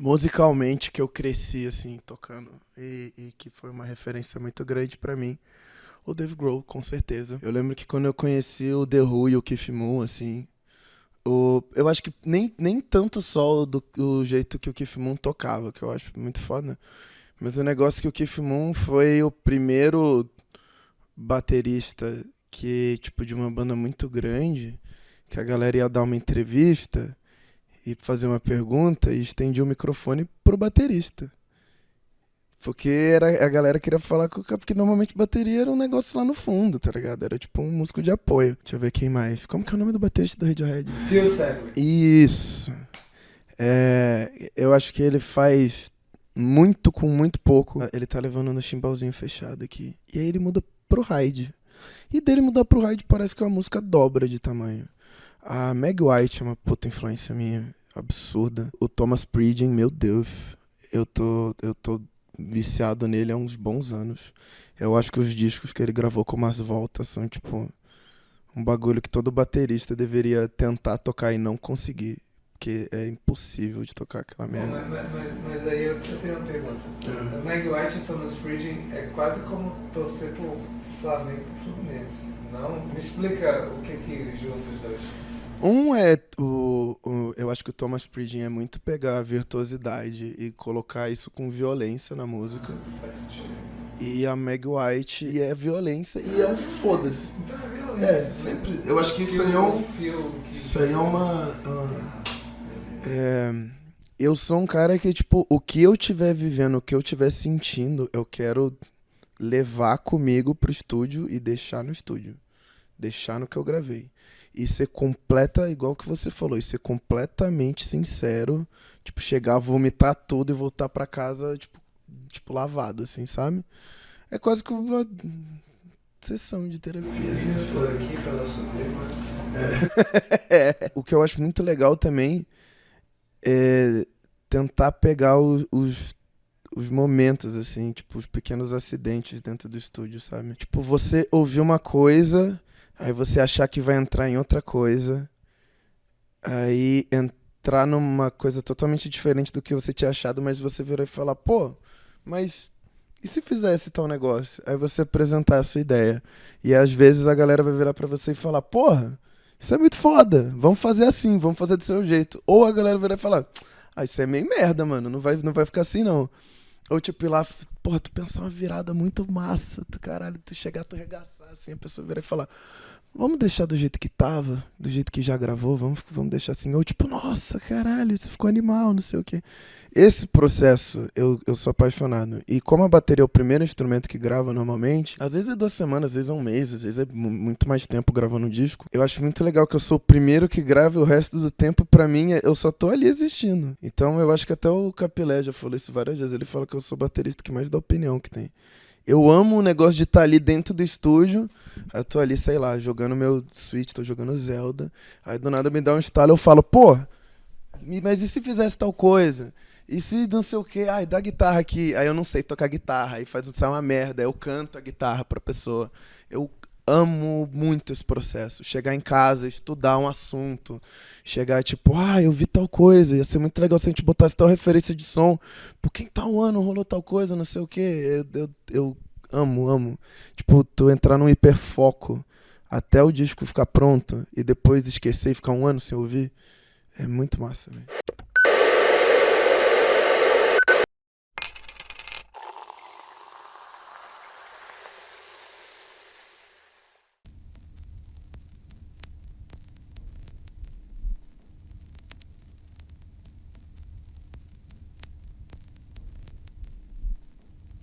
musicalmente que eu cresci, assim, tocando. E que foi uma referência muito grande pra mim. O Dave Grohl, com certeza. Eu lembro que quando eu conheci o The Who e o Keith Moon, assim, eu acho que nem tanto só o jeito que o Keith Moon tocava, que eu acho muito foda, mas o negócio que o Keith Moon foi o primeiro baterista que, tipo, de uma banda muito grande, que a galera ia dar uma entrevista e fazer uma pergunta e estendia o microfone pro baterista. Porque a galera queria falar com o cara, porque normalmente bateria era um negócio lá no fundo, tá ligado? Era tipo um músico de apoio. Deixa eu ver quem mais. Como que é o nome do baterista do Radiohead? Phil Sadler. Isso. Eu acho que ele faz muito com muito pouco. Ele tá levando no chimbalzinho fechado aqui. E aí ele muda pro Hyde. E dele mudar pro Hyde parece que a música dobra de tamanho. A Meg White é uma puta influência minha. Absurda. O Thomas Pridgen, meu Deus. Eu tô viciado nele há uns bons anos. Eu acho que os discos que ele gravou com umas voltas são, tipo, um bagulho que todo baterista deveria tentar tocar e não conseguir. Porque é impossível de tocar aquela merda. Mas aí eu tenho uma pergunta. A Meg White e Thomas Pridgen é quase como torcer pro Flamengo e Fluminense. Não? Me explica o que junta os dois. Um é eu acho que o Thomas Pridgen é muito pegar a virtuosidade e colocar isso com violência na música. Faz sentido. E a Meg White é violência e é um foda-se. Então é violência. Sempre. Eu acho que isso aí é um. Isso aí é uma. Eu sou um cara que, tipo, o que eu estiver vivendo, o que eu estiver sentindo, eu quero levar comigo pro estúdio e deixar no estúdio. Deixar no que eu gravei. E ser igual que você falou, e ser completamente sincero, tipo, chegar, vomitar tudo e voltar pra casa, tipo lavado, assim, sabe? É quase que uma sessão de terapia. Isso por aqui pela Suprema. O que eu acho muito legal também é tentar pegar os momentos, assim, tipo, os pequenos acidentes dentro do estúdio, sabe? Tipo, você ouvir uma coisa, aí você achar que vai entrar em outra coisa, aí entrar numa coisa totalmente diferente do que você tinha achado, mas você virar e falar, pô, mas e se fizesse tal negócio? Aí você apresentar a sua ideia. E às vezes a galera vai virar pra você e falar, porra, isso é muito foda, vamos fazer assim, vamos fazer do seu jeito. Ou a galera vai virar e falar, isso é meio merda, mano, não vai ficar assim não. Ou tipo ir lá, porra, tu pensar uma virada muito massa, caralho, tu chegar, tu regaçar assim, a pessoa virar e falar, vamos deixar do jeito que tava, do jeito que já gravou, vamos deixar assim. Ou tipo, nossa, caralho, isso ficou animal, não sei o quê. Esse processo, eu sou apaixonado. E como a bateria é o primeiro instrumento que grava normalmente, às vezes é 2 semanas, às vezes é um mês, às vezes é muito mais tempo gravando um disco. Eu acho muito legal que eu sou o primeiro que grava e o resto do tempo, pra mim, eu só tô ali existindo. Então eu acho que até o Capilé já falou isso várias vezes. Ele fala que eu sou o baterista que mais dá opinião que tem. Eu amo o negócio de estar ali dentro do estúdio. Aí eu tô ali, sei lá, jogando meu Switch, tô jogando Zelda. Aí do nada me dá um estalo, eu falo, pô, mas e se fizesse tal coisa? E se não sei o quê? Ai, dá guitarra aqui. Aí eu não sei tocar guitarra. Aí sai uma merda. Aí eu canto a guitarra pra pessoa. Eu amo muito esse processo. Chegar em casa, estudar um assunto. Chegar tipo, eu vi tal coisa. Ia ser muito legal se a gente botasse tal referência de som. Por que em tal ano rolou tal coisa, não sei o quê. Eu amo. Tipo, tu entrar num hiperfoco até o disco ficar pronto e depois esquecer e ficar um ano sem ouvir. É muito massa, velho.